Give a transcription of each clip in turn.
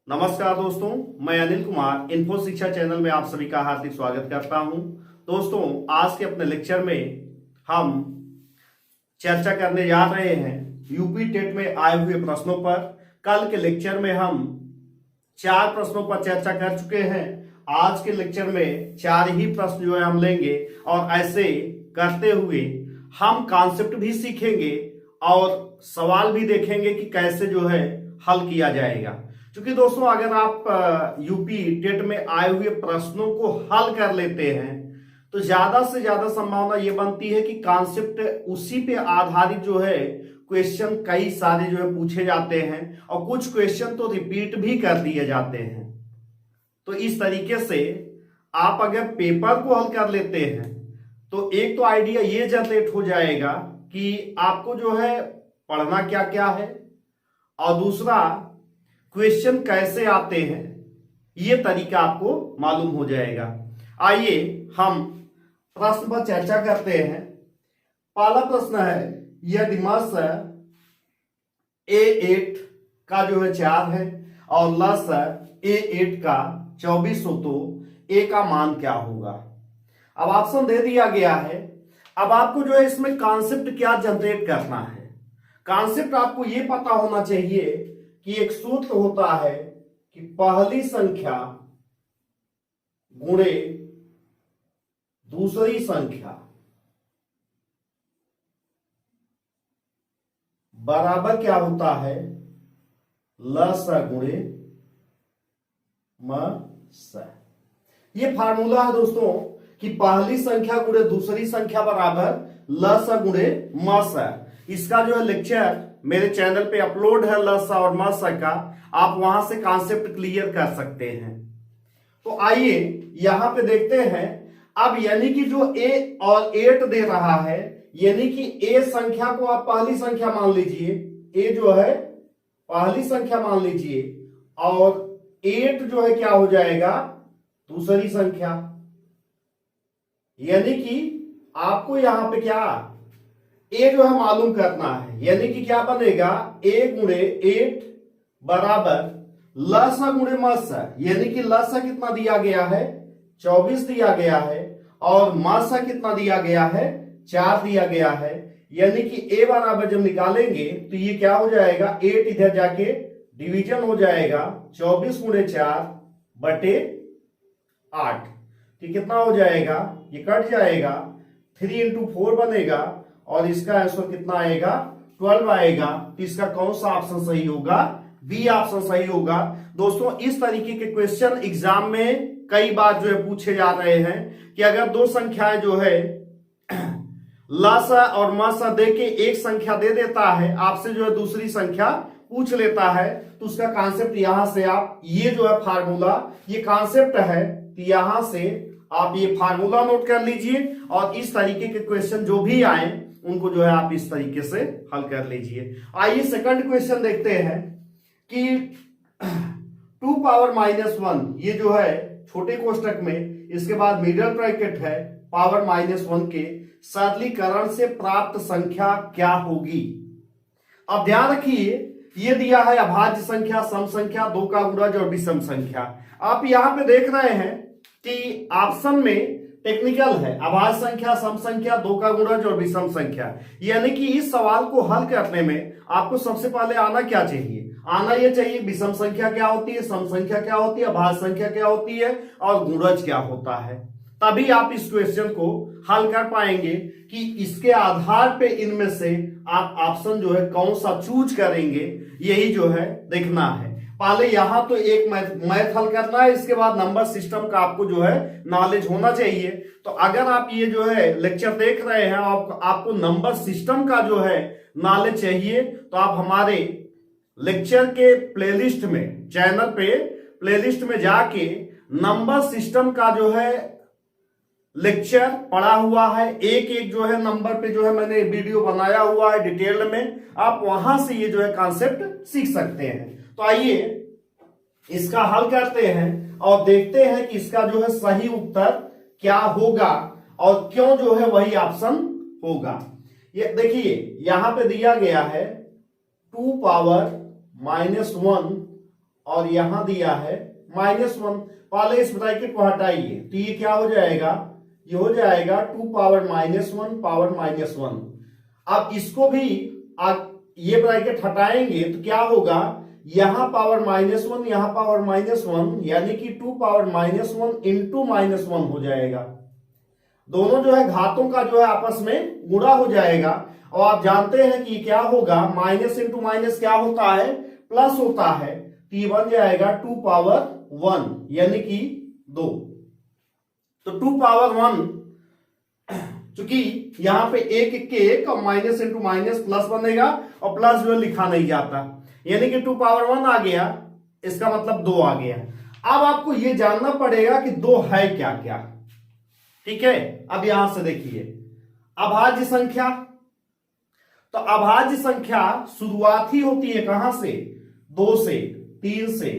नमस्कार दोस्तों, मैं अनिल कुमार इन्फो शिक्षा चैनल में आप सभी का हार्दिक स्वागत करता हूं। दोस्तों, आज के अपने लेक्चर में हम चर्चा करने जा रहे हैं यूपी टेट में आए हुए प्रश्नों पर। कल के लेक्चर में हम 4 प्रश्नों पर चर्चा कर चुके हैं। आज के लेक्चर में 4 ही प्रश्न जो है हम लेंगे और ऐसे करते हुए हम कॉन्सेप्ट भी सीखेंगे और सवाल भी देखेंगे कि कैसे जो है हल किया जाएगा। क्योंकि दोस्तों, अगर आप यूपी टेट में आए हुए प्रश्नों को हल कर लेते हैं तो ज्यादा से ज्यादा संभावना ये बनती है कि कॉन्सेप्ट उसी पे आधारित जो है क्वेश्चन कई सारे जो है पूछे जाते हैं और कुछ क्वेश्चन तो रिपीट भी कर दिए जाते हैं। तो इस तरीके से आप अगर पेपर को हल कर लेते हैं तो एक तो आइडिया ये जनरेट हो जाएगा कि आपको जो है पढ़ना क्या क्या है और दूसरा क्वेश्चन कैसे आते हैं ये तरीका आपको मालूम हो जाएगा। आइए हम प्रश्न पर चर्चा करते हैं। पहला प्रश्न है, यदि मास A8 का जो है 4 है और लस A8 का 24 हो तो A का मान क्या होगा। अब ऑप्शन दे दिया गया है। अब आपको जो है इसमें कॉन्सेप्ट क्या जनरेट करना है। कॉन्सेप्ट आपको ये पता होना चाहिए कि एक सूत्र होता है कि पहली संख्या गुणे दूसरी संख्या बराबर क्या होता है, लस गुणे मस। ये फार्मूला है दोस्तों कि पहली संख्या गुणे दूसरी संख्या बराबर लस गुणे मस। इसका जो है लेक्चर मेरे चैनल पे अपलोड है, लसा और मसा का। आप वहां से कॉन्सेप्ट क्लियर कर सकते हैं। तो आइए यहां पे देखते हैं। अब यानी कि जो A और 8 दे रहा है, यानी कि A संख्या को आप पहली संख्या मान लीजिए, A जो है पहली संख्या मान लीजिए और 8 जो है क्या हो जाएगा, दूसरी संख्या। यानी कि आपको यहां पे क्या A जो है मालूम करना है। यानी कि क्या बनेगा, A गुणे 8 बराबर लसा गुणे मसा। यानी कि लसा कितना दिया गया है, 24 दिया गया है और मसा कितना दिया गया है, 4 दिया गया है। यानी कि A बराबर जब निकालेंगे तो ये क्या हो जाएगा, 8 इधर जाके डिवीजन हो जाएगा 24 गुणे 4 बटे 8। तो कितना हो जाएगा, ये कट जाएगा, 3 इंटू 4 बनेगा और इसका आंसर कितना आएगा, 12 आएगा। तो इसका कौन सा ऑप्शन सही होगा, बी ऑप्शन सही होगा। दोस्तों, इस तरीके के क्वेश्चन एग्जाम में कई बार जो है पूछे जा रहे हैं कि अगर दो संख्याएं जो है लसा और मसा दे के एक संख्या दे देता है, आपसे जो है दूसरी संख्या पूछ लेता है, तो उसका कॉन्सेप्ट यहां से आप ये जो है फार्मूला, ये कॉन्सेप्ट है, तो यहां से आप ये फार्मूला नोट कर लीजिए और इस तरीके के क्वेश्चन जो भी आए उनको जो है आप इस तरीके से हल कर लीजिए। आइए सेकंड क्वेश्चन देखते हैं कि 2 पावर -1, ये जो है छोटे कोष्टक में, इसके बाद मिडिल ब्रैकेट है, पावर -1 के सरलीकरण से प्राप्त संख्या क्या होगी। अब ध्यान रखिए, ये दिया है अभाज्य संख्या, सम संख्या, 2 का गुणज और विषम संख्या। आप यहां पे देख रहे हैं कि ऑप्शन में टेक्निकल है, अभाज्य संख्या, सम संख्या, 2 का गुणज और विषम संख्या। यानी कि इस सवाल को हल करने में आपको सबसे पहले आना क्या चाहिए, आना ये चाहिए विषम संख्या क्या होती है, सम संख्या क्या होती है, अभाज्य संख्या क्या होती है और गुणज क्या होता है। तभी आप इस क्वेश्चन को हल कर पाएंगे कि इसके आधार पे इनमें से आप ऑप्शन जो है कौन सा चूज करेंगे, यही जो है देखना है। पहले यहां तो एक मैथ हल करना है, इसके बाद नंबर सिस्टम का आपको जो है नॉलेज होना चाहिए। तो अगर आप ये जो है लेक्चर देख रहे हैं, आपको नंबर सिस्टम का जो है नॉलेज चाहिए, तो आप हमारे लेक्चर के प्लेलिस्ट में, चैनल पे प्लेलिस्ट में जाके नंबर सिस्टम का जो है लेक्चर पढ़ा हुआ है, एक एक जो है नंबर पे जो है मैंने वीडियो बनाया हुआ है डिटेल में, आप वहां से ये जो है कॉन्सेप्ट सीख सकते हैं। तो आइए इसका हल करते हैं और देखते हैं कि इसका जो है सही उत्तर क्या होगा और क्यों जो है वही ऑप्शन होगा। ये देखिए यहां पे दिया गया है 2 पावर -1 और यहां दिया है -1। पहले इस ब्रैकेट को हटाइए तो ये क्या हो जाएगा, ये हो जाएगा 2 पावर -1 पावर -1। अब इसको भी ये ब्रैकेट हटाएंगे तो क्या होगा, यहां पावर -1 यहां पावर -1 यानी कि 2 पावर -1 इंटू -1 हो जाएगा। दोनों जो है घातों का जो है आपस में गुणा हो जाएगा। और आप जानते हैं कि क्या होगा, माइनस इंटू माइनस क्या होता है, प्लस होता है। तो ये बन जाएगा 2 पावर 1 यानी कि 2। तो 2 पावर 1, चूंकि यहां पे एक के एक और माइनस इंटू माइनस प्लस बनेगा और प्लस जो लिखा नहीं जाता, यानी कि 2 पावर 1 आ गया, इसका मतलब 2 आ गया। अब आपको यह जानना पड़ेगा कि 2 है क्या क्या। ठीक है, अब यहां से देखिए अभाज्य संख्या। तो अभाज्य संख्या शुरुआत ही होती है कहां से, 2 से, 3 से,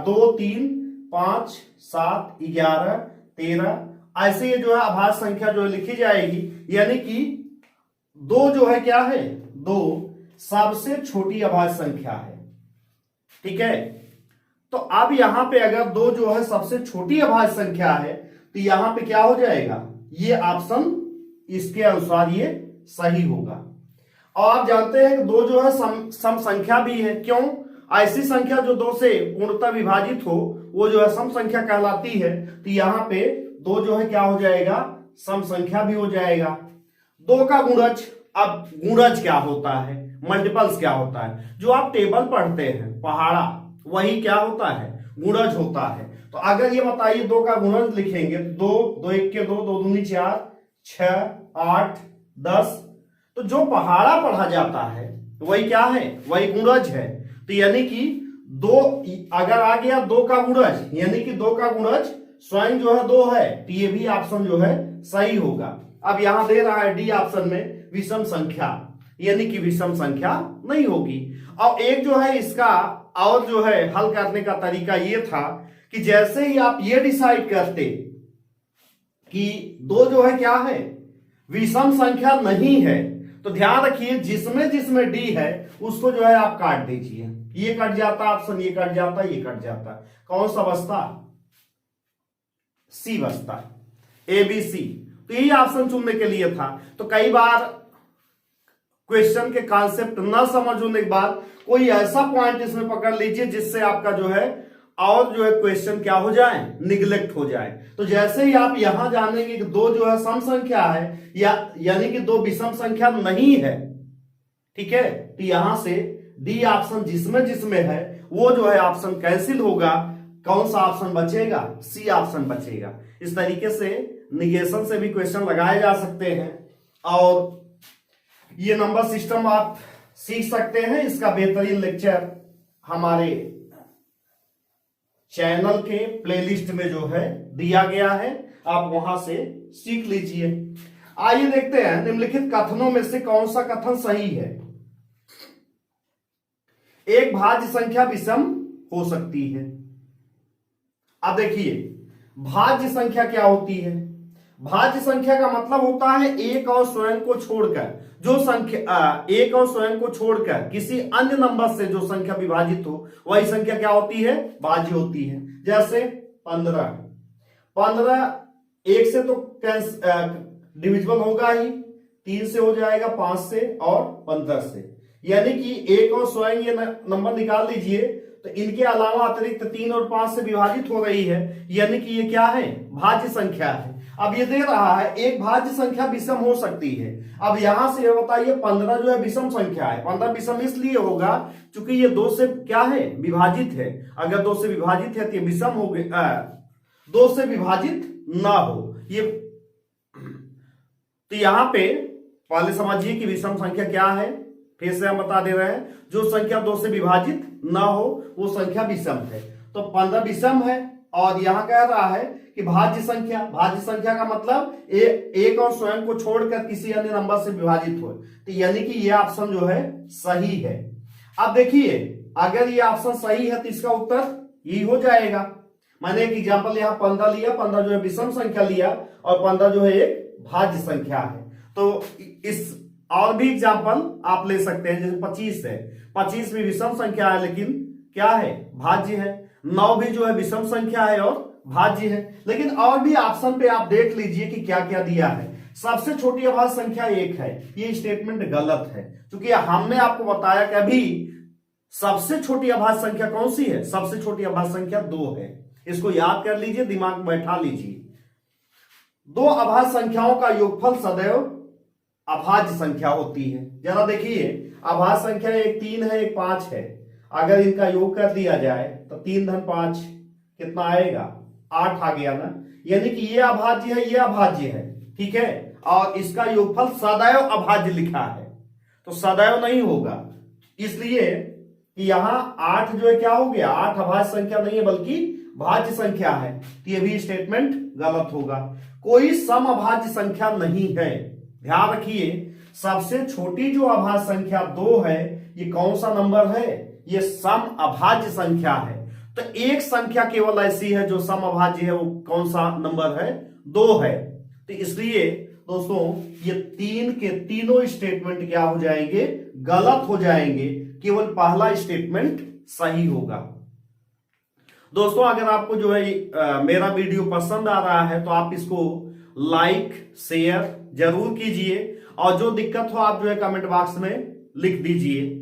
2 3 5 7 11 13, ऐसे ये जो है अभाज्य संख्या जो है लिखी जाएगी। यानी कि 2 जो है क्या है, 2 सबसे छोटी अभाज्य संख्या है। ठीक है, तो अब यहां पे अगर 2 जो है सबसे छोटी अभाज्य संख्या है तो यहां पे क्या हो जाएगा, ये ऑप्शन इसके अनुसार ये सही होगा। और आप जानते हैं कि 2 जो है सम संख्या भी है। क्यों, ऐसी संख्या जो 2 से पूर्णतः विभाजित हो वो जो है सम संख्या कहलाती है। तो यहां पे 2 जो है क्या हो जाएगा, सम संख्या भी हो जाएगा। 2 का गुणज, अब गुणज क्या होता है, मल्टीपल्स क्या होता है, जो आप टेबल पढ़ते हैं पहाड़ा, वही क्या होता है, गुणज होता है। तो अगर ये बताइए 2 का गुणज लिखेंगे तो 2 2 1 के 2 2 दूनी 4 6 8 10, तो जो पहाड़ा पढ़ा जाता है वही क्या है, वही गुणज है। तो यानी कि 2 अगर आ गया 2 का गुणज, यानी कि 2 का गुणज स्वयं जो है 2 है, तो ये भी ऑप्शन जो है सही होगा। अब यहां दे रहा है डी ऑप्शन में विषम संख्या, यानी कि विषम संख्या नहीं होगी। और एक जो है इसका और जो है हल करने का तरीका ये था कि जैसे ही आप ये डिसाइड करते कि 2 जो है क्या है, विषम संख्या नहीं है, तो ध्यान रखिए जिसमें जिसमें डी है उसको जो है आप काट दीजिए। ये कट जाता ऑप्शन, ये कट जाता, ये कट जाता। कौन सा बचता, सी बचता, ए बी सी। तो यही ऑप्शन चुनने के लिए था। तो कई बार क्वेश्चन के कॉन्सेप्ट न समझ होने के बाद कोई ऐसा पॉइंट इसमें पकड़ लीजिए जिससे आपका जो है और जो है क्वेश्चन क्या हो जाए, निगलेक्ट हो जाए। तो जैसे ही आप यहां जानेंगे कि 2 जो है सम संख्या है, यानी कि 2 विषम संख्या नहीं है, ठीक है, तो यहां से डी ऑप्शन जिसमें जिसमें है वो जो है ऑप्शन कैंसिल होगा। कौन सा ऑप्शन बचेगा, सी ऑप्शन बचेगा। इस तरीके से निगेशन से भी क्वेश्चन लगाए जा सकते हैं और ये नंबर सिस्टम आप सीख सकते हैं। इसका बेहतरीन लेक्चर हमारे चैनल के प्लेलिस्ट में जो है दिया गया है, आप वहां से सीख लीजिए। आइए देखते हैं निम्नलिखित कथनों में से कौन सा कथन सही है। एक भाज्य संख्या विषम हो सकती है। अब देखिए भाज्य संख्या क्या होती है। भाज्य संख्या का मतलब होता है एक और स्वयं को छोड़कर जो संख्या, एक और स्वयं को छोड़कर किसी अन्य नंबर से जो संख्या विभाजित हो वही संख्या क्या होती है, भाज्य होती है। जैसे 15 1 से तो डिविजिबल होगा ही, 3 से हो जाएगा, 5 से और 15 से, यानी कि एक और स्वयं ये नंबर निकाल लीजिए तो इनके अलावा अतिरिक्त 3 और 5 से विभाजित हो रही है, यानी कि ये क्या है, भाज्य संख्या है। अब ये दे रहा है एक भाज्य संख्या विषम हो सकती है। अब यहां से ये बताइए 15 जो है विषम संख्या है। 15 विषम इसलिए होगा क्योंकि ये 2 से क्या है, विभाजित है। अगर 2 से विभाजित है तो ये विषम हो गया, 2 से विभाजित ना हो ये। तो यहां पे पहले समझिए कि विषम संख्या क्या है, फिर से हम बता दे रहे हैं, जो संख्या 2 से विभाजित ना हो वो संख्या विषम है। तो 15 विषम है और यहां कह रहा है कि भाज्य संख्या, भाज्य संख्या का मतलब एक और स्वयं को छोड़कर किसी अन्य नंबर से विभाजित हो, तो यानी कि ये ऑप्शन जो है सही है। अब देखिए अगर ये ऑप्शन सही है तो इसका उत्तर यही हो जाएगा। मैंने एक एग्जांपल यहां 15 लिया, 15 जो है विषम संख्या लिया और 15 जो है एक भाज्य संख्या है। तो इस और भी एग्जांपल आप ले सकते हैं, जैसे 25 है, 25 भी विषम संख्या है लेकिन क्या है, भाज्य है। 9 भी जो है विषम संख्या है और भाज्य है। लेकिन और भी ऑप्शन पे आप देख लीजिए कि क्या क्या दिया है। सबसे छोटी अभाज्य संख्या 1 है, ये स्टेटमेंट गलत है, क्योंकि हमने आपको बताया कि अभी सबसे छोटी अभाज्य संख्या कौन सी है, सबसे छोटी अभाज्य संख्या 2 है। इसको याद कर लीजिए, दिमाग में बैठा लीजिए। 2 अभाज्य संख्याओं का योगफल सदैव अभाज्य संख्या होती है। जरा देखिए, अभाज्य संख्या एक 3 है, एक 5 है। अगर इनका योग कर दिया जाए तो 3 धन 5 कितना आएगा, 8 आ गया ना। यानी कि ये अभाज्य है, ये अभाज्य है, ठीक है। और इसका योगफल सदैव अभाज्य लिखा है, तो सदैव नहीं होगा, इसलिए कि यहां 8 जो है क्या हो गया, 8 अभाज्य संख्या नहीं है बल्कि भाज्य संख्या है, तो ये भी स्टेटमेंट गलत होगा। कोई समअभाज्य संख्या नहीं है। ध्यान रखिए, सबसे छोटी जो अभाज्य संख्या 2 है, ये कौन सा नंबर है, ये समअभाज्य संख्या है। तो एक संख्या केवल ऐसी है जो समअभाज्य है, वो कौन सा नंबर है, 2 है। तो इसलिए दोस्तों ये 3 के तीनों स्टेटमेंट क्या हो जाएंगे, गलत हो जाएंगे, केवल पहला स्टेटमेंट सही होगा। दोस्तों अगर आपको जो है मेरा वीडियो पसंद आ रहा है तो आप इसको लाइक शेयर जरूर कीजिए, और जो दिक्कत हो आप जो है कमेंट बॉक्स में लिख दीजिए।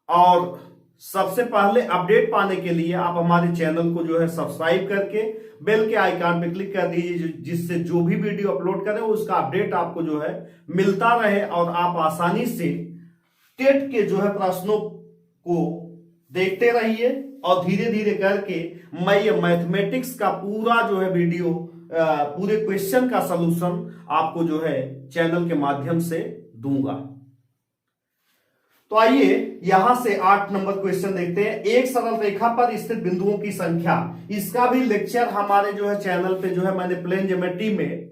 और सबसे पहले अपडेट पाने के लिए आप हमारे चैनल को जो है सब्सक्राइब करके बेल के आइकन पे क्लिक कर दीजिए, जिससे जो भी वीडियो अपलोड करें उसका अपडेट आपको जो है मिलता रहे, और आप आसानी से टेट के जो है प्रश्नों को देखते रहिए। और धीरे धीरे करके मैं ये मैथमेटिक्स का पूरा जो है वीडियो, पूरे क्वेश्चन का सलूशन आपको जो है चैनल के माध्यम से दूंगा। तो आइए यहां से 8 नंबर क्वेश्चन देखते हैं। एक सरल रेखा पर स्थित बिंदुओं की संख्या, इसका भी लेक्चर हमारे जो है चैनल पे जो है मैंने प्लेन ज्योमेट्री में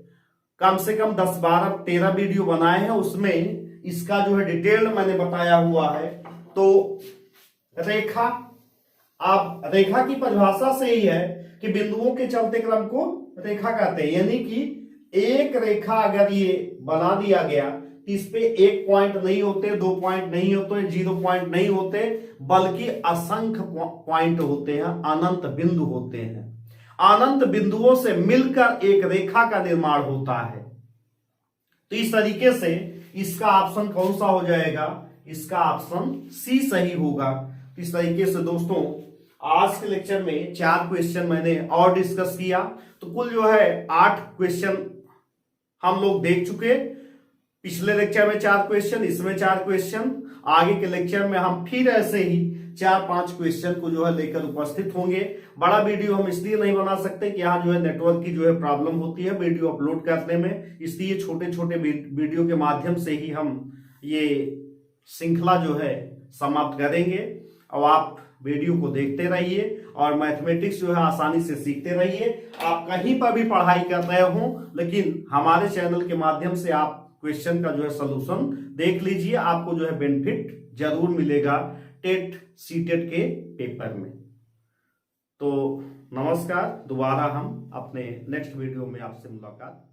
कम से कम 10, 12, 13 वीडियो बनाए हैं, उसमें इसका जो है डिटेल्ड मैंने बताया हुआ है। तो रेखा, आप रेखा की परिभाषा से ही है कि बिंदुओं के चलते क्रम को रेखा कहते हैं। यानी कि एक रेखा अगर ये बना दिया गया, इस पे 1 पॉइंट नहीं होते, 2 पॉइंट नहीं होते, 0 पॉइंट नहीं होते, बल्कि असंख्य पॉइंट होते हैं, अनंत बिंदु होते हैं। अनंत बिंदुओं से मिलकर एक रेखा का निर्माण होता है। तो इस तरीके से इसका ऑप्शन कौन सा हो जाएगा, इसका ऑप्शन सी सही होगा। इस तरीके से दोस्तों आज के लेक्चर में 4 क्वेश्चन मैंने और डिस्कस किया। तो कुल जो है 8 क्वेश्चन हम लोग देख चुके। पिछले लेक्चर में 4 क्वेश्चन, इसमें 4 क्वेश्चन, आगे के लेक्चर में हम फिर ऐसे ही 4-5 क्वेश्चन को जो है लेकर उपस्थित होंगे। बड़ा वीडियो हम इसलिए नहीं बना सकते कि यहाँ जो है नेटवर्क की जो है प्रॉब्लम होती है वीडियो अपलोड करने में, इसलिए छोटे छोटे वीडियो के माध्यम से ही हम ये श्रृंखला जो है समाप्त करेंगे। अब आप वीडियो को देखते रहिए और मैथमेटिक्स जो है आसानी से सीखते रहिए। आप कहीं पर भी पढ़ाई कर रहे हो, लेकिन हमारे चैनल के माध्यम से आप क्वेश्चन का जो है सॉल्यूशन देख लीजिए, आपको जो है बेनिफिट जरूर मिलेगा टेट सीटेट के पेपर में। तो नमस्कार, दोबारा हम अपने नेक्स्ट वीडियो में आपसे मुलाकात